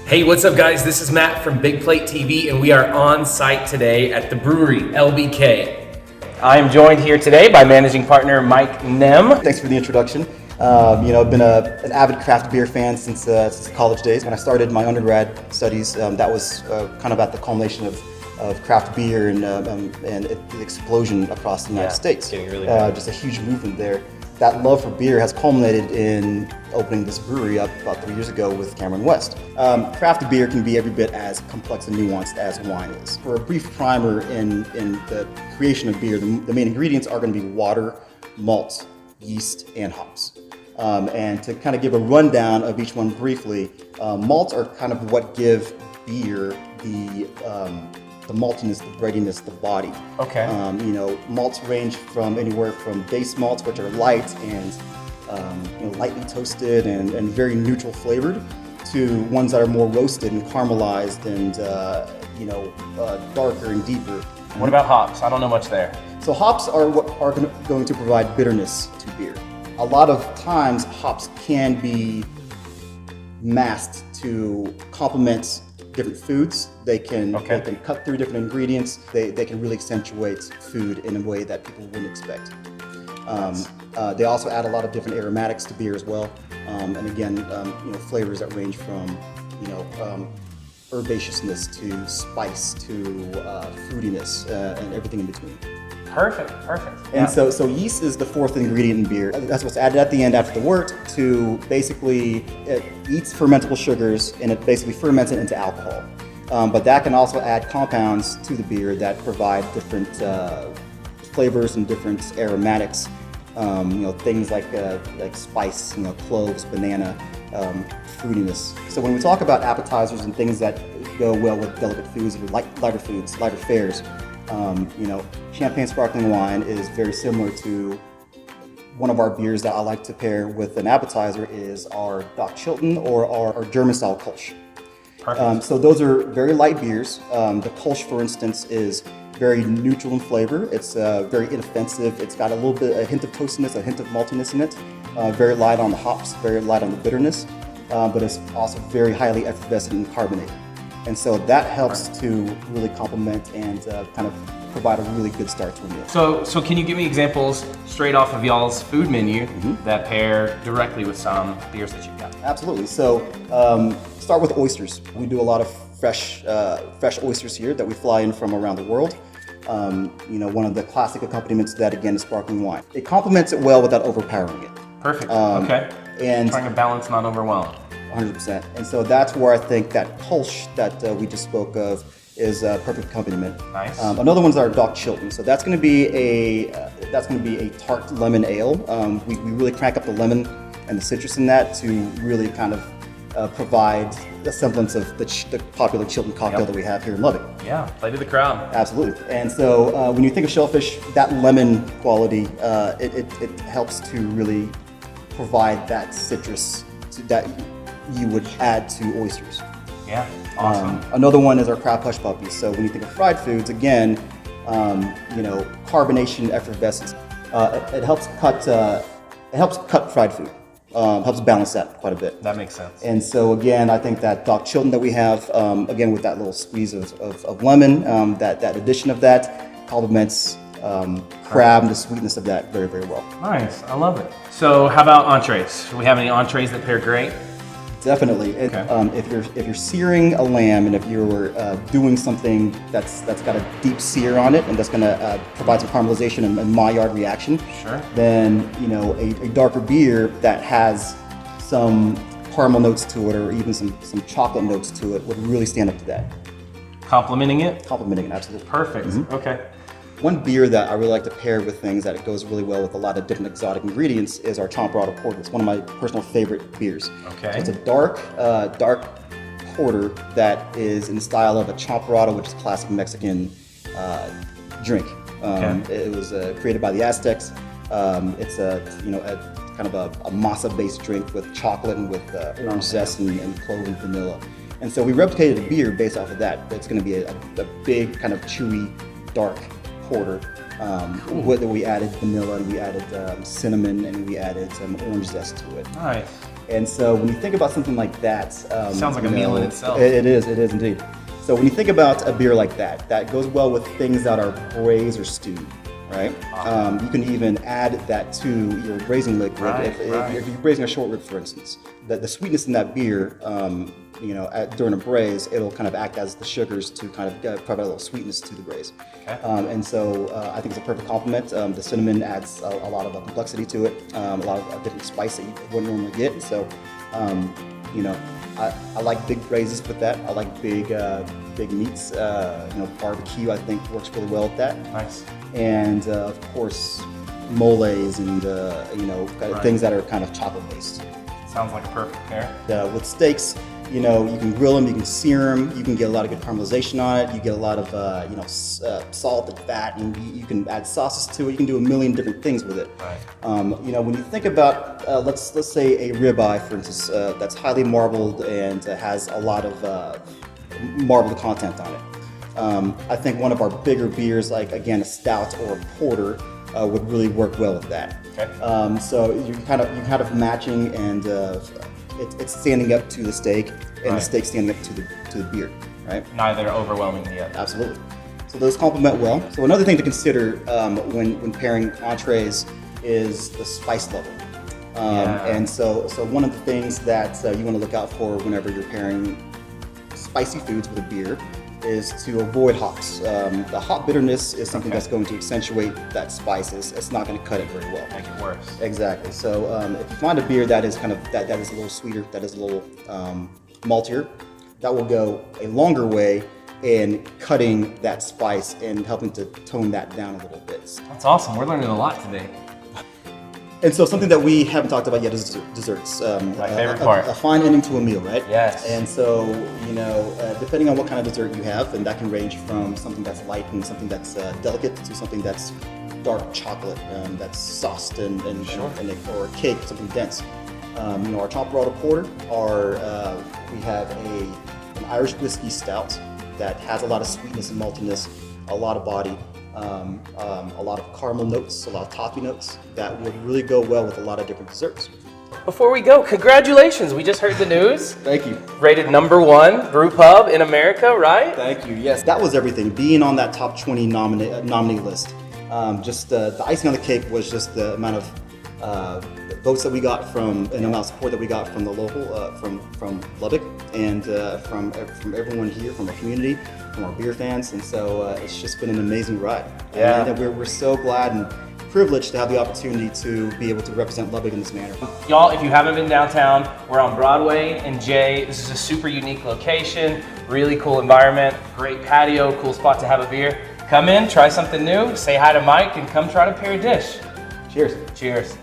Hey, what's up guys? This is Matt from Big Plate TV and we are on site today at the Brewery LBK. I am joined here today by managing partner Mike Nghiem. Thanks for the introduction. I've been an avid craft beer fan since college days. When I started my undergrad studies, that was kind of at the culmination of craft beer and the explosion across the United States. Really just a huge movement there. That love for beer has culminated in opening this brewery up about 3 years ago with Cameron West. Craft beer can be every bit as complex and nuanced as wine is. For a brief primer in the creation of beer, the main ingredients are going to be water, malt, yeast, and hops. And to kind of give a rundown of each one briefly, malts are kind of what give beer the maltiness, the breadiness, the body. Okay. Malts range from anywhere from base malts, which are light and lightly toasted and very neutral flavored, to ones that are more roasted and caramelized and darker and deeper. What about hops? I don't know much there. So hops are what are going to provide bitterness to beer. A lot of times hops can be masked to complement different foods. They can cut through different ingredients. They can really accentuate food in a way that people wouldn't expect. They also add a lot of different aromatics to beer as well. And again, flavors that range from herbaceousness to spice to fruitiness and everything in between. Perfect. And so yeast is the fourth ingredient in beer. That's what's added at the end after the wort to basically, it eats fermentable sugars and it basically ferments it into alcohol. But that can also add compounds to the beer that provide different flavors and different aromatics. Things like spice, cloves, banana, fruitiness. So when we talk about appetizers and things that go well with delicate foods, or lighter foods, lighter fares, champagne sparkling wine is very similar to one of our beers that I like to pair with an appetizer is our Doc Chilton or our German-style Kolsch. Perfect. So those are very light beers. The Kolsch, for instance, is very neutral in flavor. It's very inoffensive. It's got a hint of toastiness, a hint of maltiness in it. Very light on the hops, very light on the bitterness, but it's also very highly effervescent and carbonated. And so that helps to really complement and kind of provide a really good start to a meal. So can you give me examples straight off of y'all's food menu that pair directly with some beers that you've got? Absolutely. So start with oysters. We do a lot of fresh oysters here that we fly in from around the world. One of the classic accompaniments to that, again, is sparkling wine. It complements it well without overpowering it. Perfect. Okay. And trying to balance, not overwhelm. 100%. And so that's where I think that Kolsch that we just spoke of is a perfect accompaniment. Nice. Another one's our Doc Chilton. So that's going to be a tart lemon ale. We really crank up the lemon and the citrus in that to really kind of provide a semblance of the popular Chilton cocktail that we have here in Lubbock. Yeah, play to the crowd. Absolutely. And so when you think of shellfish, that lemon quality, it helps to really provide that citrus that you would add to oysters. Yeah, awesome. Another one is our crab hush puppies. So when you think of fried foods, again, carbonation, effervescence, it helps cut fried food. Helps balance that quite a bit. That makes sense. And so again, I think that Doc Chilton that we have, again with that little squeeze of lemon, that addition of that complements crab and the sweetness of that very, very well. Nice, I love it. So how about entrees? Do we have any entrees that pair great? Definitely. Okay. If you're searing a lamb and if you're doing something that's got a deep sear on it and that's going to provide some caramelization and Maillard reaction, sure, then a darker beer that has some caramel notes to it or even some chocolate notes to it would really stand up to that. Complementing it? Complementing it, absolutely. Perfect. Okay. One beer that I really like to pair with things that it goes really well with a lot of different exotic ingredients is our Champorado Porter. It's one of my personal favorite beers. Okay. So it's a dark porter that is in the style of a Champorado, which is a classic Mexican drink. It was created by the Aztecs. It's a kind of a masa-based drink with chocolate and with orange zest and clove and vanilla. And so we replicated a beer based off of that. It's going to be a big kind of chewy, dark porter. Whether we added vanilla and we added cinnamon and we added some orange zest to it. Nice. And so when you think about something like that, sounds like a meal in itself. It is indeed. So when you think about a beer like that, that goes well with things that are braised or stewed, right? You can even add that to your braising liquid. If you're braising a short rib, for instance, the sweetness in that beer, during a braise, it'll kind of act as the sugars to kind of provide a little sweetness to the braise. Okay. And so I think it's a perfect complement. The cinnamon adds a lot of complexity to it, a lot of different spice that you wouldn't normally get. And so, I like big braises with that. I like big meats. Barbecue I think works really well with that. Nice. And of course, moles and things that are kind of chocolate based. Sounds like a perfect pair. With steaks, you can grill them, you can sear them, you can get a lot of good caramelization on it. You get a lot of salt and fat, and you can add sauces to it. You can do a million different things with it. Right. When you think about let's say a ribeye, for instance, that's highly marbled and has a lot of marbled content on it. I think one of our bigger beers, like again a stout or a porter, would really work well with that. Okay. So you're kind of matching, and it's standing up to the steak, and the steak standing up to the beer, right? Neither overwhelming the other. Absolutely. So those complement well. So another thing to consider when pairing entrees is the spice level. And so one of the things that you want to look out for whenever you're pairing spicy foods with a beer is to avoid hops. The hop bitterness is something that's going to accentuate that spice. It's not going to cut it very well. Make it worse. Exactly. So if you find a beer that is that is a little sweeter, that is a little maltier, that will go a longer way in cutting that spice and helping to tone that down a little bit. That's awesome. We're learning a lot today. And so something that we haven't talked about yet is desserts. My favorite part. A fine ending to a meal, right? Yes. And so, depending on what kind of dessert you have, and that can range from something that's light and something that's delicate to something that's dark chocolate, that's sauced and or a cake, something dense. Our Chomperado Porter, we have an Irish whiskey stout that has a lot of sweetness and maltiness, a lot of body. A lot of caramel notes, a lot of toffee notes that would really go well with a lot of different desserts. Before we go, congratulations. We just heard the news. Thank you. Rated #1 brew pub in America, right? Thank you. Yes, that was everything. Being on that top 20 nominee list. The icing on the cake was just the amount of votes that we got and the amount of support that we got from the local, from Lubbock, and from everyone here, from our community, from our beer fans, and so it's just been an amazing ride. Yeah. And we're so glad and privileged to have the opportunity to be able to represent Lubbock in this manner. Y'all, if you haven't been downtown, we're on Broadway and Jay. This is a super unique location, really cool environment, great patio, cool spot to have a beer. Come in, try something new, say hi to Mike, and come try to pair a dish. Cheers. Cheers.